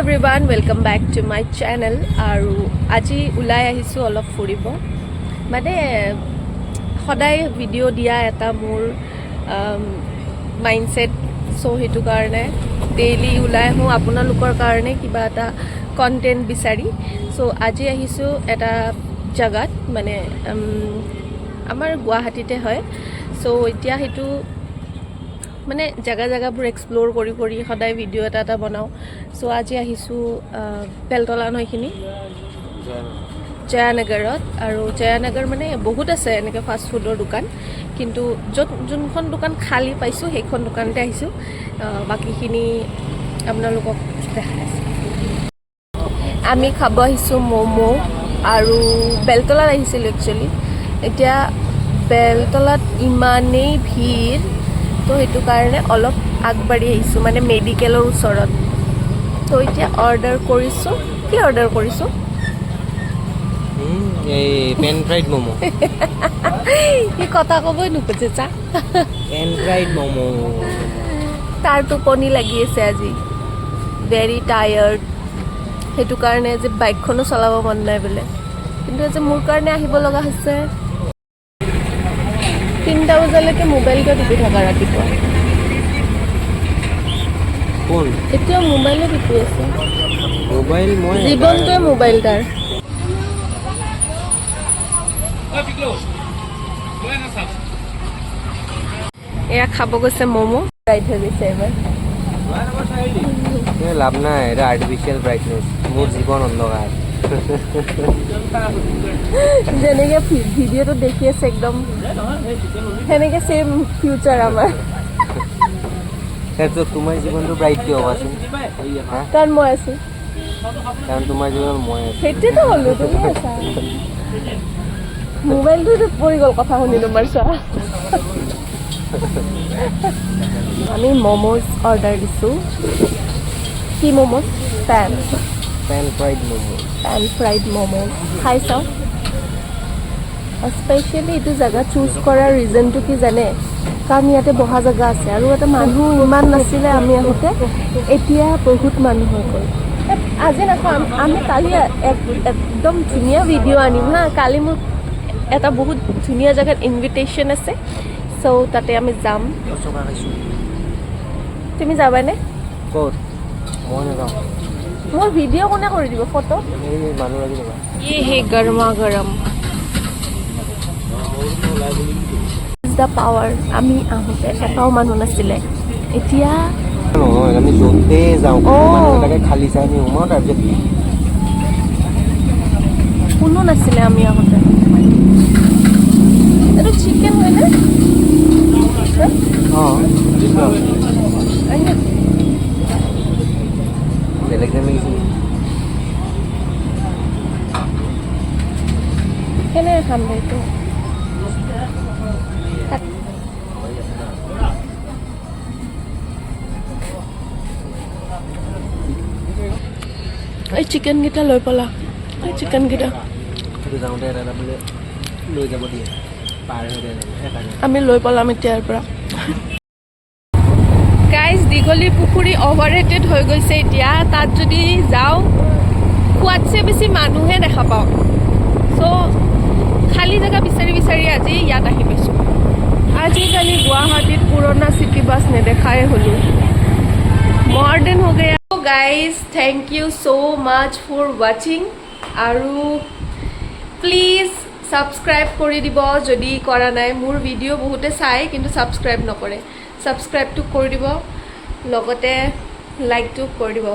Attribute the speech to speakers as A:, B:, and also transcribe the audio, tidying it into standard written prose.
A: everyone welcome back to my channel আৰু আজি ওলাই আহিছোঁ অলপ ফুৰিব মানে সদায় ভিডিঅ' দিয়া এটা মোৰ মাইণ্ডছেট চ' সেইটো কাৰণে ডেইলি ওলাই আহোঁ আপোনালোকৰ কাৰণে কিবা এটা কণ্টেণ্ট বিচাৰি চ' আজি আহিছোঁ এটা জেগাত মানে আমাৰ গুৱাহাটীতে হয় চ' এতিয়া সেইটো মানে জেগাবোৰ এক্সপ্ল'ৰ কৰি সদায় ভিডিঅ' এটা বনাওঁ চ' আজি আহিছোঁ বেলতলা নৈখিনি জয়ানগৰত আৰু জয়ানগৰ মানে বহুত আছে এনেকৈ ফাষ্ট ফুডৰ দোকান কিন্তু যোনখন দোকান খালী পাইছোঁ সেইখন দোকানতে আহিছোঁ বাকীখিনি আপোনালোকক দেখাই আছোঁ আমি খাব আহিছোঁ ম'ম' আৰু বেলতলাত আহিছিলোঁ একচুৱেলি এতিয়া বেলতলাত ইমানেই ভিৰ তো সেইটো কাৰণে অলপ আগবাঢ়ি আহিছোঁ মানে মেডিকেলৰ ওচৰত তো এতিয়া অৰ্ডাৰ কৰিছোঁ কি অৰ্ডাৰ কৰিছোঁ
B: এই পেন ফ্ৰাইড ম'ম'
A: সি কথা ক'বই নোখোজে চা
B: পেন ফ্ৰাইড ম'ম'
A: তাৰ টোপনি লাগি আছে আজি ভেৰি টায়াৰ্ড সেইটো কাৰণে যে বাইকখনো চলাব মন নাই বোলে কিন্তু আজি মোৰ কাৰণে আহিব লগা হৈছে 3টা বজালৈকে মোবাইলটো টিপি থকা ৰাতিপুৱা
B: কোন
A: এতিয়া মোবাইলে টিপি আছে
B: মোবাইল মই
A: জীৱনটোৱে মোবাইল তাৰ এয়া খাব গৈছে ম'ম' খাই থৈ গৈছে এবাৰ
B: লাভ নাই এটা আৰ্টিফিচিয়েল ব্ৰাইটনেছ মোৰ জীৱন অন্ধকাৰ
A: যেনেকৈ ভিডিঅ'টো দেখি আছে একদম সেনেকৈ ছেম ফিউচাৰ আমাৰ
B: তাৰপিছত তোমাৰ জীৱনটো ব্ৰাইট কিয় কোৱাচোন
A: কাৰণ মই আছোঁ
B: কাৰণ তোমাৰ জীৱন মই আছোঁ
A: সেইটোৱেতো হ'লো তুমি আছা মোবাইলটো পৰি গ'ল কথা শুনি তোমাৰ চোৱা আমি ম'ম'জ অৰ্ডাৰ দিছোঁ কি ম'ম'জ পেন ফ্ৰাইড ম'ম' খাই চাওঁ স্পেচিয়েলি এইটো জেগা চুজ কৰাৰ ৰিজনটো কি জানে কাৰণ ইয়াতে বহা জেগা আছে আৰু ইয়াতে মানুহ ইমান নাছিলে আমি আহোঁতে এতিয়া বহুত মানুহ হৈ গ'ল আজি নাখাওঁ আমি কালি একদম ধুনীয়া ভিডিঅ' আনিম হা কালি মোক এটা বহুত ধুনীয়া জেগাত ইনভিটেশ্যন আছে চ' তাতে আমি যাম তুমি যাবানে
B: ক'ত মই নাযাওঁ
A: মোৰ ভিডিঅ' কোনে কৰি দিব ফটো
B: এই মানুহ লাগি যাবা
A: ये গৰমা গৰম দ্য পাৱাৰ আমি আহোঁতে এটাও মানুহ নাছিলে এতিয়া
B: নহয় আমি য'তে যাওঁ মানুহবিলাকে খালী চাই আমি সোমাওঁ তাৰপিছত
A: কোনো নাছিলে আমি আহোঁতে এইটো চিকেন হয়নে
B: অঁ বেলেগ লাগিছিল
A: কেনেকৈ খাম এইটো এই চিকেনকেইটা লৈ পেলা এই চিকেনকেইটা
B: যাওঁতে এটা বোলে লৈ যাব দিয়ে পাৰ হৈ যায় সেইকাৰণে
A: আমি লৈ পেলাম এতিয়াৰ পৰা গাইজ দীঘলী পুখুৰী অভাৰ ৰেটেড হৈ গৈছে এতিয়া তাত যদি যাওঁ খোৱাতছে বেছি মানুহে দেখা পাওঁ চ' খালী জেগা বিচাৰি আজি ইয়াত আহি পাইছোঁ আজিকালি গুৱাহাটীত পুৰণা চিটি বাছ নেদেখাই হ'লোঁ মডাৰ্ণ হৈ গৈ guys thank you so' much for ৱাচিং আৰু প্লিজ ছাবস্ক্ৰাইব কৰি দিব যদি কৰা নাই মোৰ ভিডিঅ' বহুতে চাই কিন্তু ছাবস্ক্ৰাইব নকৰে ছাবস্ক্ৰাইবটো কৰি দিব লগতে লাইকটো কৰি দিব